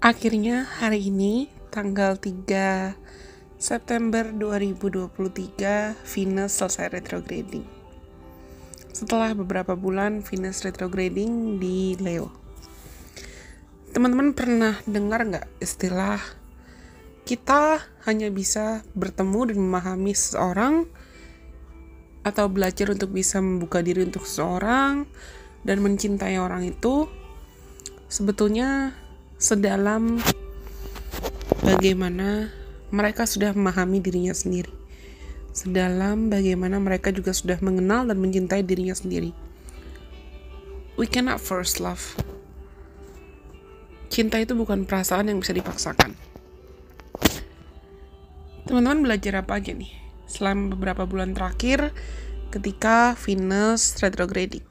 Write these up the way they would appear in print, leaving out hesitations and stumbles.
Akhirnya hari ini tanggal 3 September 2023 Venus selesai retrograding. Setelah beberapa bulan Venus retrograding di Leo. Teman-teman pernah dengar nggak istilah kita hanya bisa bertemu dan memahami seseorang atau belajar untuk bisa membuka diri untuk seseorang dan mencintai orang itu sebetulnya sedalam bagaimana mereka sudah memahami dirinya sendiri, sedalam bagaimana mereka juga sudah mengenal dan mencintai dirinya sendiri. We cannot force love. Cinta itu bukan perasaan yang bisa dipaksakan. Teman-teman belajar apa aja nih selama beberapa bulan terakhir ketika Venus retrograding?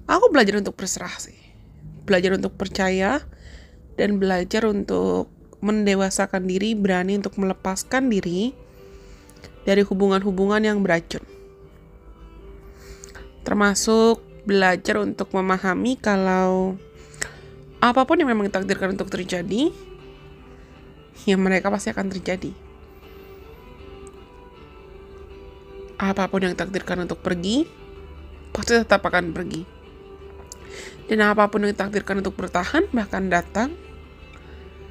Aku belajar untuk berserah sih. Belajar untuk percaya dan belajar untuk mendewasakan diri, berani untuk melepaskan diri dari hubungan-hubungan yang beracun. Termasuk belajar untuk memahami kalau apapun yang memang ditakdirkan untuk terjadi, ya mereka pasti akan terjadi. Apapun yang ditakdirkan untuk pergi, pasti tetap akan pergi. Dan apapun yang ditakdirkan untuk bertahan, bahkan datang,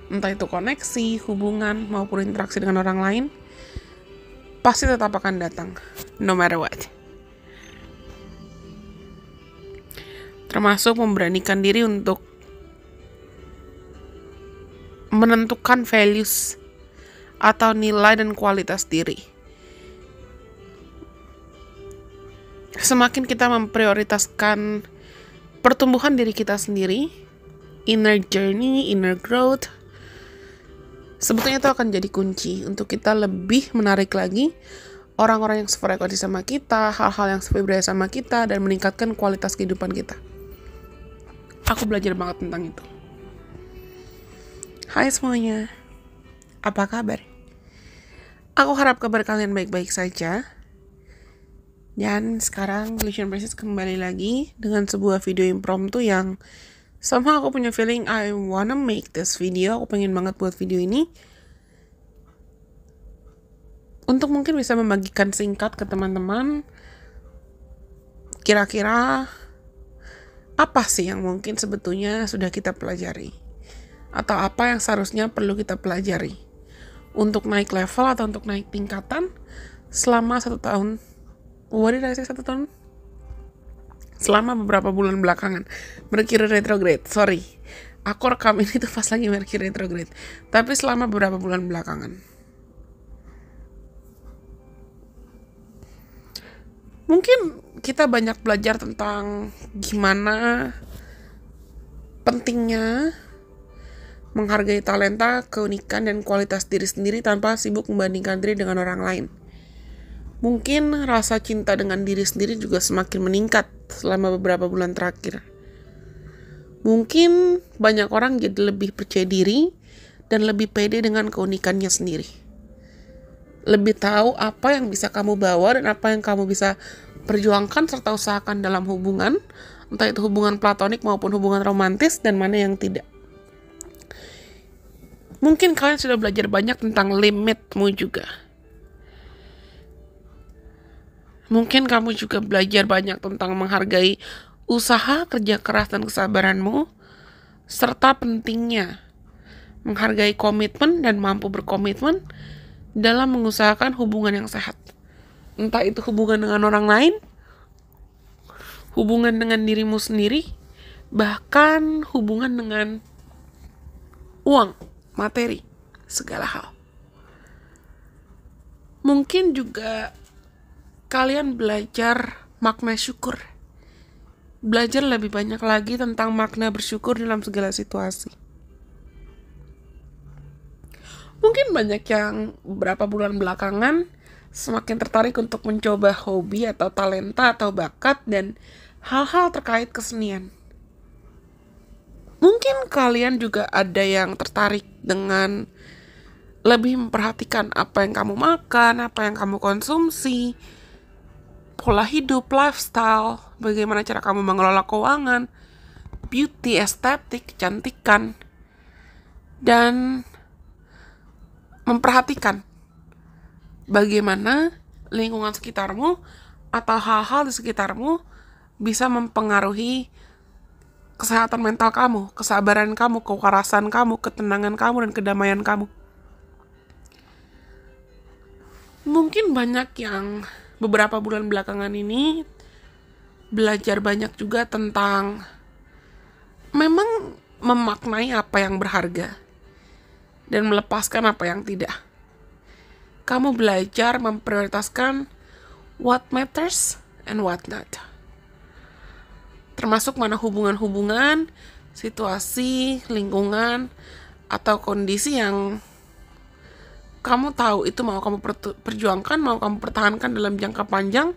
entah itu koneksi, hubungan, maupun interaksi dengan orang lain, pasti tetap akan datang, no matter what. Termasuk memberanikan diri untuk menentukan values atau nilai dan kualitas diri. Semakin kita memprioritaskan pertumbuhan diri kita sendiri, inner journey, inner growth, sebetulnya itu akan jadi kunci untuk kita lebih menarik lagi orang-orang yang sefrekuensi sama kita, hal-hal yang sevibrasi sama kita, dan meningkatkan kualitas kehidupan kita. Aku belajar banget tentang itu. Hai semuanya, apa kabar? Aku harap kabar kalian baik-baik saja. Dan sekarang Delusion Princess kembali lagi dengan sebuah video impromptu yang somehow aku punya feeling I wanna make this video. Aku pengen banget buat video ini untuk mungkin bisa membagikan singkat ke teman-teman. Kira-kira apa sih yang mungkin sebetulnya sudah kita pelajari, atau apa yang seharusnya perlu kita pelajari untuk naik level atau untuk naik tingkatan selama 1 tahun. What did I say, 1 tahun? Selama beberapa bulan belakangan. Mercury retrograde, sorry. Aku rekam ini tuh pas lagi Mercury retrograde. Tapi selama beberapa bulan belakangan. Mungkin kita banyak belajar tentang gimana pentingnya menghargai talenta, keunikan, dan kualitas diri sendiri tanpa sibuk membandingkan diri dengan orang lain. Mungkin rasa cinta dengan diri sendiri juga semakin meningkat selama beberapa bulan terakhir. Mungkin banyak orang jadi lebih percaya diri dan lebih pede dengan keunikannya sendiri. Lebih tahu apa yang bisa kamu bawa dan apa yang kamu bisa perjuangkan serta usahakan dalam hubungan, entah itu hubungan platonik maupun hubungan romantis, dan mana yang tidak. Mungkin kalian sudah belajar banyak tentang limitmu juga. Mungkin kamu juga belajar banyak tentang menghargai usaha, kerja keras, dan kesabaranmu, serta pentingnya menghargai komitmen dan mampu berkomitmen dalam mengusahakan hubungan yang sehat. Entah itu hubungan dengan orang lain, hubungan dengan dirimu sendiri, bahkan hubungan dengan uang, materi, segala hal. Mungkin juga kalian belajar makna syukur. Belajar lebih banyak lagi tentang makna bersyukur dalam segala situasi. Mungkin banyak yang beberapa bulan belakangan semakin tertarik untuk mencoba hobi atau talenta atau bakat dan hal-hal terkait kesenian. Mungkin kalian juga ada yang tertarik dengan lebih memperhatikan apa yang kamu makan, apa yang kamu konsumsi, pola hidup, lifestyle, bagaimana cara kamu mengelola keuangan, beauty, estetik, kecantikan, dan memperhatikan bagaimana lingkungan sekitarmu atau hal-hal di sekitarmu bisa mempengaruhi kesehatan mental kamu, kesabaran kamu, kewarasan kamu, ketenangan kamu, dan kedamaian kamu. Mungkin banyak yang beberapa bulan belakangan ini belajar banyak juga tentang memang memaknai apa yang berharga dan melepaskan apa yang tidak. Kamu belajar memprioritaskan what matters and what not. Termasuk mana hubungan-hubungan, situasi, lingkungan, atau kondisi yang kamu tahu itu mau kamu perjuangkan, mau kamu pertahankan dalam jangka panjang,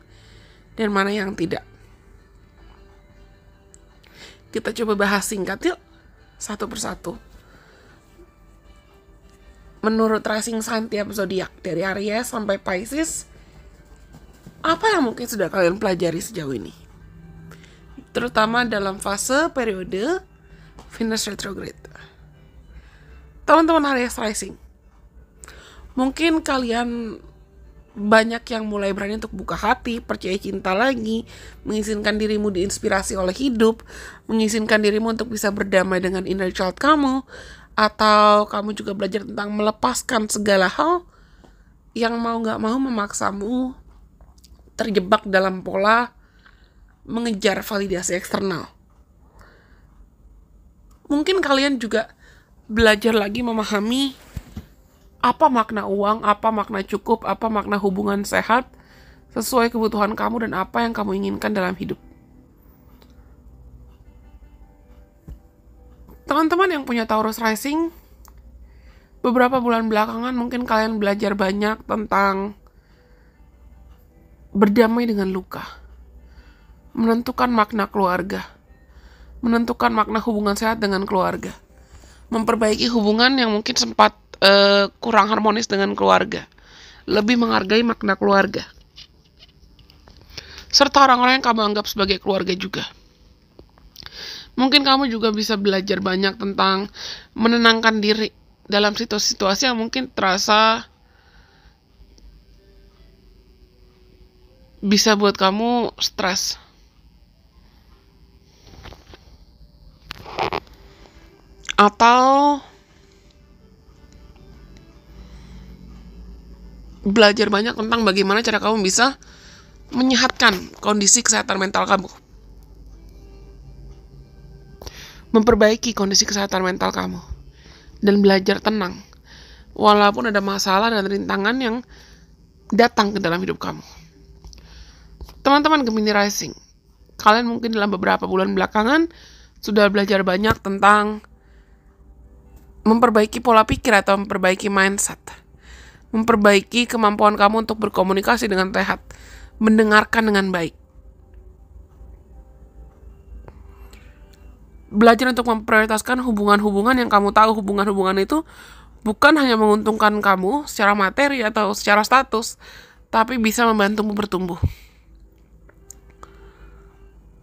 dan mana yang tidak. Kita coba bahas singkat yuk, satu persatu. Menurut rising sign tiap zodiak, dari Aries sampai Pisces, apa yang mungkin sudah kalian pelajari sejauh ini? Terutama dalam fase periode Venus retrograde. Teman-teman Aries rising, mungkin kalian banyak yang mulai berani untuk buka hati, percaya cinta lagi, mengizinkan dirimu diinspirasi oleh hidup, mengizinkan dirimu untuk bisa berdamai dengan inner child kamu, atau kamu juga belajar tentang melepaskan segala hal yang mau gak mau memaksamu terjebak dalam pola mengejar validasi eksternal. Mungkin kalian juga belajar lagi memahami apa makna uang, apa makna cukup, apa makna hubungan sehat sesuai kebutuhan kamu dan apa yang kamu inginkan dalam hidup. Teman-teman yang punya Taurus rising, beberapa bulan belakangan mungkin kalian belajar banyak tentang berdamai dengan luka, menentukan makna keluarga, menentukan makna hubungan sehat dengan keluarga, memperbaiki hubungan yang mungkin sempat kurang harmonis dengan keluarga, lebih menghargai makna keluarga, serta orang-orang yang kamu anggap sebagai keluarga juga. Mungkin kamu juga bisa belajar banyak tentang menenangkan diri dalam situasi-situasi yang mungkin terasa bisa buat kamu stres. Atau belajar banyak tentang bagaimana cara kamu bisa menyehatkan kondisi kesehatan mental kamu, memperbaiki kondisi kesehatan mental kamu, dan belajar tenang walaupun ada masalah dan rintangan yang datang ke dalam hidup kamu. Teman-teman Gemini rising, kalian mungkin dalam beberapa bulan belakangan sudah belajar banyak tentang memperbaiki pola pikir atau memperbaiki mindset, memperbaiki kemampuan kamu untuk berkomunikasi dengan sehat, mendengarkan dengan baik, belajar untuk memprioritaskan hubungan-hubungan yang kamu tahu hubungan-hubungan itu bukan hanya menguntungkan kamu secara materi atau secara status, tapi bisa membantumu bertumbuh.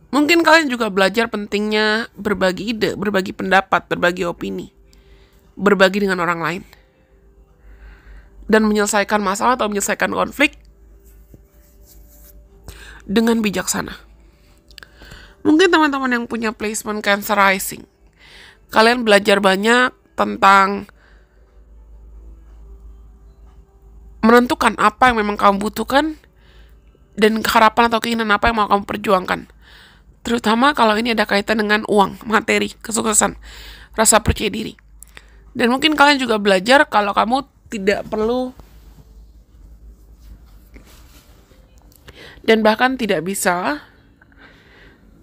Mungkin kalian juga belajar pentingnya berbagi ide, berbagi pendapat, berbagi opini, berbagi dengan orang lain, dan menyelesaikan masalah atau menyelesaikan konflik dengan bijaksana. Mungkin teman-teman yang punya placement Cancer rising, kalian belajar banyak tentang menentukan apa yang memang kamu butuhkan dan harapan atau keinginan apa yang mau kamu perjuangkan. Terutama kalau ini ada kaitan dengan uang, materi, kesuksesan, rasa percaya diri. Dan mungkin kalian juga belajar kalau kamu tidak perlu dan bahkan tidak bisa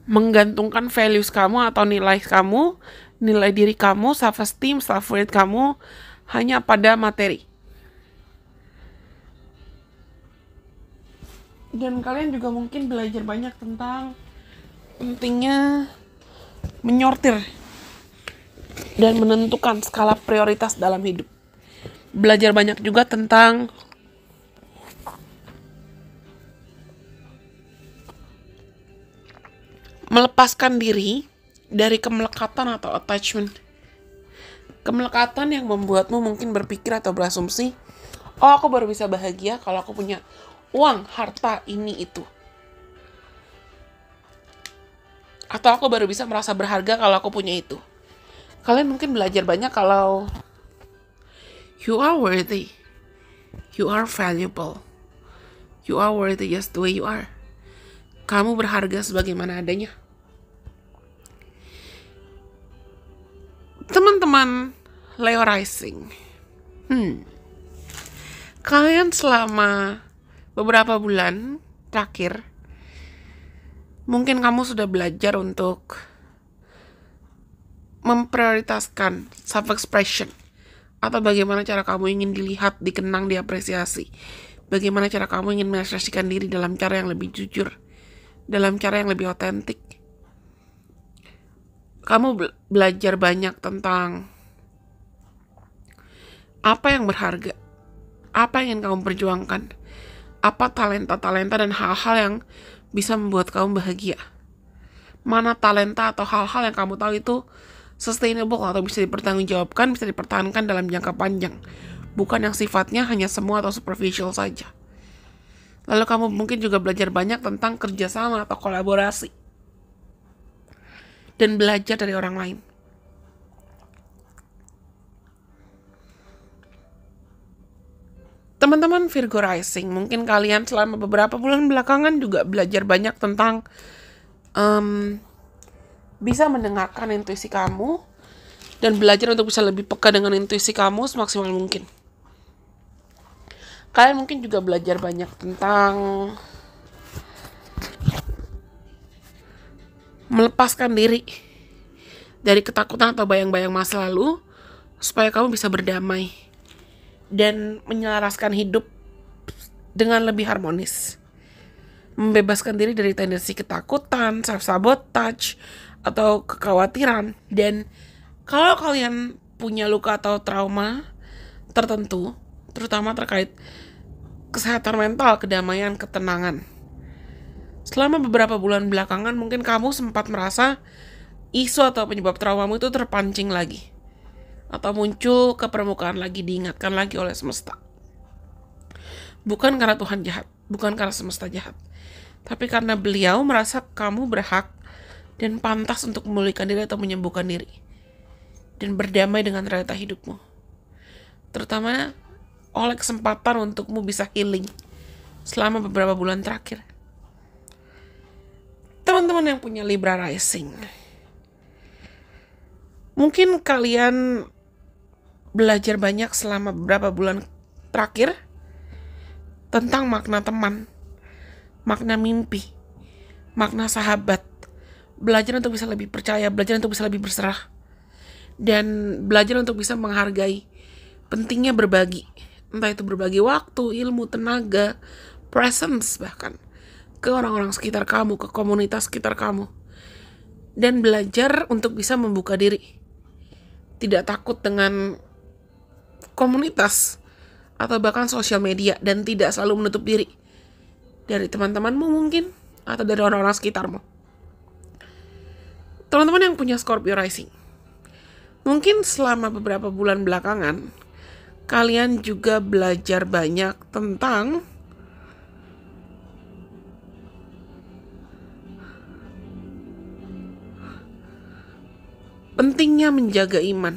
menggantungkan values kamu atau nilai kamu, nilai diri kamu, self-esteem, self-worth kamu hanya pada materi. Dan kalian juga mungkin belajar banyak tentang pentingnya menyortir dan menentukan skala prioritas dalam hidup. Belajar banyak juga tentang melepaskan diri dari kemelekatan atau attachment. Kemelekatan yang membuatmu mungkin berpikir atau berasumsi, oh aku baru bisa bahagia kalau aku punya uang, harta, ini, itu. Atau aku baru bisa merasa berharga kalau aku punya itu. Kalian mungkin belajar banyak kalau you are worthy. You are valuable. You are worthy just the way you are. Kamu berharga sebagaimana adanya. Teman-teman Leo Rising. Kalian selama beberapa bulan terakhir, mungkin kamu sudah belajar untuk memprioritaskan self-expression. Atau bagaimana cara kamu ingin dilihat, dikenang, diapresiasi. Bagaimana cara kamu ingin mengekspresikan diri dalam cara yang lebih jujur, dalam cara yang lebih otentik. Kamu belajar banyak tentang apa yang berharga, apa yang ingin kamu perjuangkan, apa talenta-talenta dan hal-hal yang bisa membuat kamu bahagia. Mana talenta atau hal-hal yang kamu tahu itu sustainable atau bisa dipertanggungjawabkan, bisa dipertahankan dalam jangka panjang. Bukan yang sifatnya hanya semu atau superficial saja. Lalu kamu mungkin juga belajar banyak tentang kerjasama atau kolaborasi. Dan belajar dari orang lain. Teman-teman Virgo Rising, mungkin kalian selama beberapa bulan belakangan juga belajar banyak tentang bisa mendengarkan intuisi kamu dan belajar untuk bisa lebih peka dengan intuisi kamu semaksimal mungkin. Kalian mungkin juga belajar banyak tentang melepaskan diri dari ketakutan atau bayang-bayang masa lalu supaya kamu bisa berdamai dan menyelaraskan hidup dengan lebih harmonis. Membebaskan diri dari tendensi ketakutan, self-sabotage, atau kekhawatiran. Dan kalau kalian punya luka atau trauma tertentu, terutama terkait kesehatan mental, kedamaian, ketenangan, selama beberapa bulan belakangan mungkin kamu sempat merasa isu atau penyebab traumamu itu terpancing lagi atau muncul ke permukaan lagi, diingatkan lagi oleh semesta. Bukan karena Tuhan jahat, bukan karena semesta jahat, tapi karena beliau merasa kamu berhak dan pantas untuk memulihkan diri atau menyembuhkan diri dan berdamai dengan realita hidupmu, terutama oleh kesempatan untukmu bisa healing selama beberapa bulan terakhir. Teman-teman yang punya Libra Rising, mungkin kalian belajar banyak selama beberapa bulan terakhir tentang makna teman, makna mimpi, makna sahabat. Belajar untuk bisa lebih percaya, belajar untuk bisa lebih berserah, dan belajar untuk bisa menghargai pentingnya berbagi. Entah itu berbagi waktu, ilmu, tenaga, presence bahkan ke orang-orang sekitar kamu, ke komunitas sekitar kamu. Dan belajar untuk bisa membuka diri. Tidak takut dengan komunitas atau bahkan sosial media, dan tidak selalu menutup diri dari teman-temanmu mungkin atau dari orang-orang sekitarmu. Teman-teman yang punya Scorpio Rising, mungkin selama beberapa bulan belakangan kalian juga belajar banyak tentang pentingnya menjaga iman,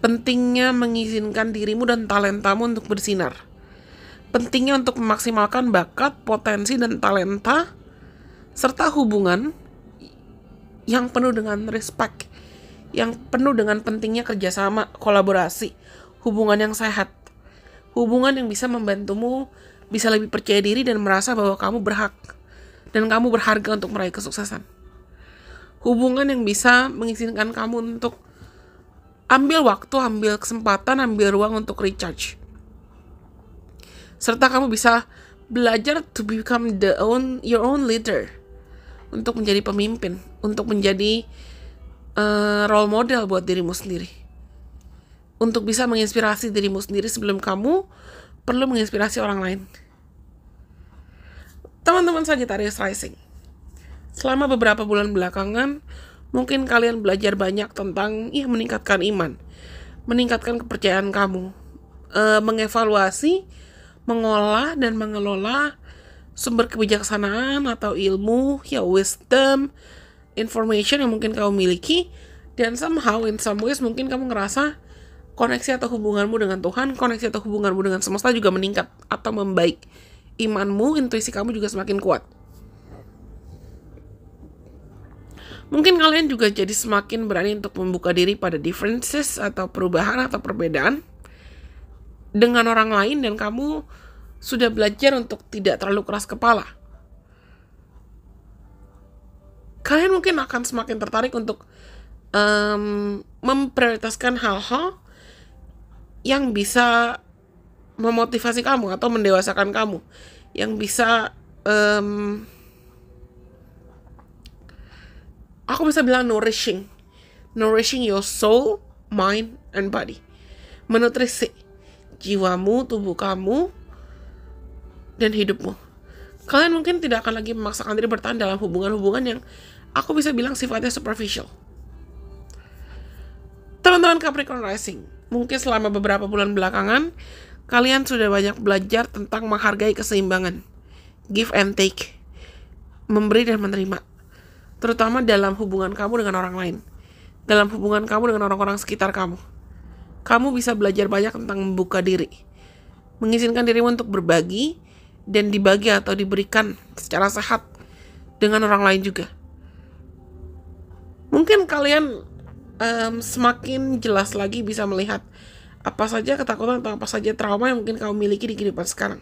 pentingnya mengizinkan dirimu dan talentamu untuk bersinar, pentingnya untuk memaksimalkan bakat, potensi, dan talenta, serta hubungan yang penuh dengan respect, yang penuh dengan pentingnya kerjasama, kolaborasi, hubungan yang sehat, hubungan yang bisa membantumu bisa lebih percaya diri dan merasa bahwa kamu berhak dan kamu berharga untuk meraih kesuksesan. Hubungan yang bisa mengizinkan kamu untuk ambil waktu, ambil kesempatan, ambil ruang untuk recharge. Serta kamu bisa belajar to become your own leader, untuk menjadi pemimpin, untuk menjadi role model buat dirimu sendiri, untuk bisa menginspirasi dirimu sendiri sebelum kamu perlu menginspirasi orang lain. Teman-teman Sagittarius Rising, selama beberapa bulan belakangan Mungkin kalian belajar banyak tentang meningkatkan iman, meningkatkan kepercayaan kamu, mengevaluasi, mengolah dan mengelola sumber kebijaksanaan atau ilmu, wisdom, information yang mungkin kamu miliki. Dan somehow, in some ways, mungkin kamu ngerasa koneksi atau hubunganmu dengan Tuhan, koneksi atau hubunganmu dengan semesta juga meningkat atau membaik. Imanmu, intuisi kamu juga semakin kuat. Mungkin kalian juga jadi semakin berani untuk membuka diri pada differences atau perubahan atau perbedaan dengan orang lain, dan kamu sudah belajar untuk tidak terlalu keras kepala. Kalian mungkin akan semakin tertarik untuk memprioritaskan hal-hal yang bisa memotivasi kamu atau mendewasakan kamu, yang bisa aku bisa bilang nourishing your soul, mind, and body. Menutrisi jiwamu, tubuh kamu, dan hidupmu. Kalian mungkin tidak akan lagi memaksakan diri bertahan dalam hubungan-hubungan yang aku bisa bilang sifatnya superficial. Teman-teman Capricorn Rising, mungkin selama beberapa bulan belakangan, kalian sudah banyak belajar tentang menghargai keseimbangan, give and take, memberi dan menerima, terutama dalam hubungan kamu dengan orang lain, dalam hubungan kamu dengan orang-orang sekitar kamu. Kamu bisa belajar banyak tentang membuka diri, mengizinkan dirimu untuk berbagi dan dibagi atau diberikan secara sehat dengan orang lain juga. Mungkin kalian semakin jelas lagi bisa melihat apa saja ketakutan atau apa saja trauma yang mungkin kamu miliki di kehidupan sekarang.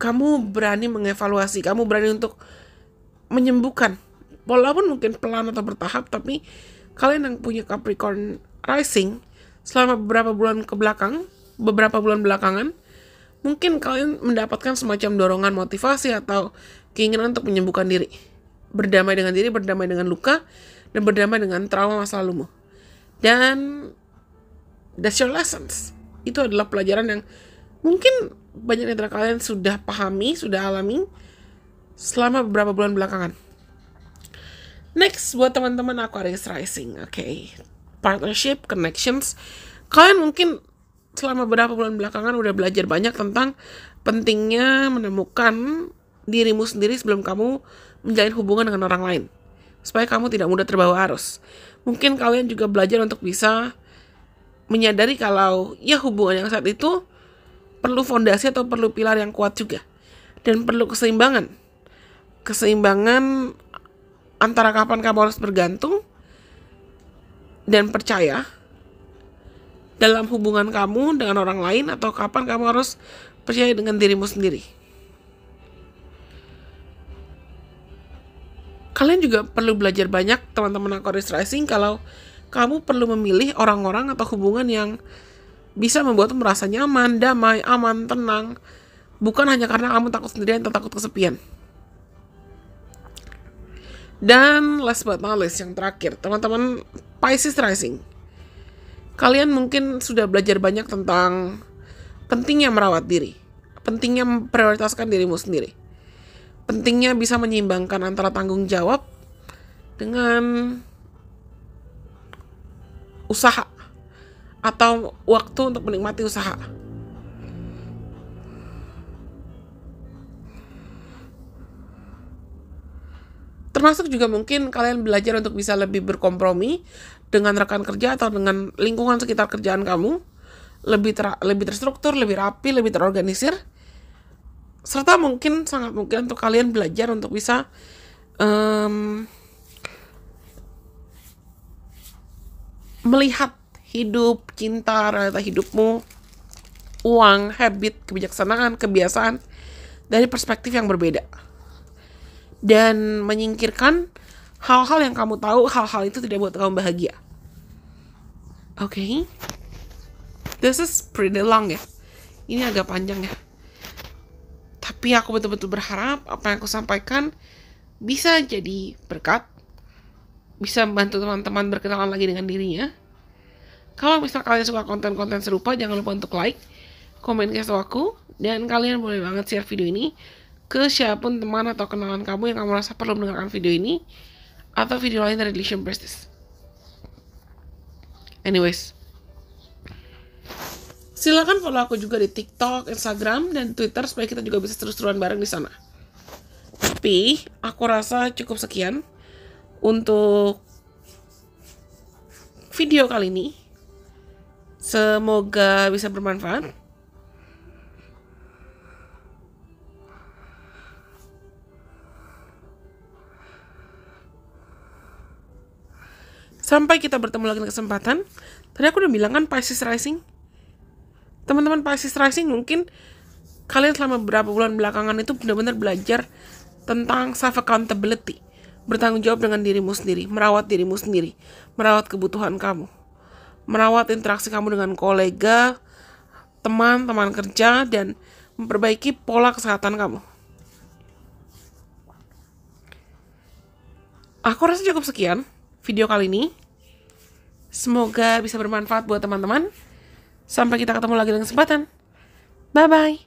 Kamu berani mengevaluasi, kamu berani untuk menyembuhkan, walaupun mungkin pelan atau bertahap, tapi kalian yang punya Capricorn Rising selama beberapa bulan belakangan, mungkin kalian mendapatkan semacam dorongan motivasi atau keinginan untuk menyembuhkan diri, berdamai dengan diri, berdamai dengan luka, dan berdamai dengan trauma masa lalumu. Dan that's your lessons. Itu adalah pelajaran yang mungkin banyak dari kalian sudah pahami, sudah alami selama beberapa bulan belakangan. Next, buat teman-teman Aquarius Rising, partnership, connections. Kalian mungkin selama beberapa bulan belakangan udah belajar banyak tentang pentingnya menemukan dirimu sendiri sebelum kamu menjalin hubungan dengan orang lain, supaya kamu tidak mudah terbawa arus. Mungkin kalian juga belajar untuk bisa menyadari kalau hubungan yang saat itu perlu fondasi atau perlu pilar yang kuat juga, dan perlu keseimbangan antara kapan kamu harus bergantung dan percaya dalam hubungan kamu dengan orang lain, atau kapan kamu harus percaya dengan dirimu sendiri. Kalian juga perlu belajar banyak, teman-teman Aquarius Rising, kalau kamu perlu memilih orang-orang atau hubungan yang bisa membuatmu merasa nyaman, damai, aman, tenang, bukan hanya karena kamu takut sendirian atau takut kesepian. Dan last but not least, yang terakhir, teman-teman Pisces Rising, kalian mungkin sudah belajar banyak tentang pentingnya merawat diri, pentingnya memprioritaskan dirimu sendiri, pentingnya bisa menyeimbangkan antara tanggung jawab dengan usaha atau waktu untuk menikmati usaha. Termasuk juga mungkin kalian belajar untuk bisa lebih berkompromi dengan rekan kerja atau dengan lingkungan sekitar kerjaan kamu, lebih terstruktur, lebih rapi, lebih terorganisir. Serta mungkin sangat mungkin untuk kalian belajar untuk bisa melihat hidup, cinta, realita hidupmu, uang, habit, kebijaksanaan, kebiasaan dari perspektif yang berbeda, dan menyingkirkan hal-hal yang kamu tahu hal-hal itu tidak buat kamu bahagia. This is pretty long ya, ini agak panjang ya, tapi aku betul-betul berharap apa yang aku sampaikan bisa jadi berkat, bisa membantu teman-teman berkenalan lagi dengan dirinya. Kalau misalnya kalian suka konten-konten serupa, jangan lupa untuk like, komen ke aku, dan kalian boleh banget share video ini ke siapapun teman atau kenalan kamu yang kamu rasa perlu mendengarkan video ini, atau video lain dari Delicious Prestige. Anyways, silakan follow aku juga di TikTok, Instagram, dan Twitter supaya kita juga bisa terus-terusan bareng di sana. Tapi aku rasa cukup sekian untuk video kali ini. Semoga bisa bermanfaat. Sampai kita bertemu lagi di kesempatan. Tadi aku udah bilang kan Pisces Rising. Teman-teman Pisces Rising, mungkin kalian selama beberapa bulan belakangan itu benar-benar belajar tentang self-accountability. Bertanggung jawab dengan dirimu sendiri, merawat dirimu sendiri, merawat kebutuhan kamu, merawat interaksi kamu dengan kolega, teman kerja, dan memperbaiki pola kesehatan kamu. Aku rasa cukup sekian video kali ini. Semoga bisa bermanfaat buat teman-teman. Sampai kita ketemu lagi dengan kesempatan. Bye-bye.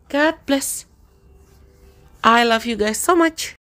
God bless. I love you guys so much.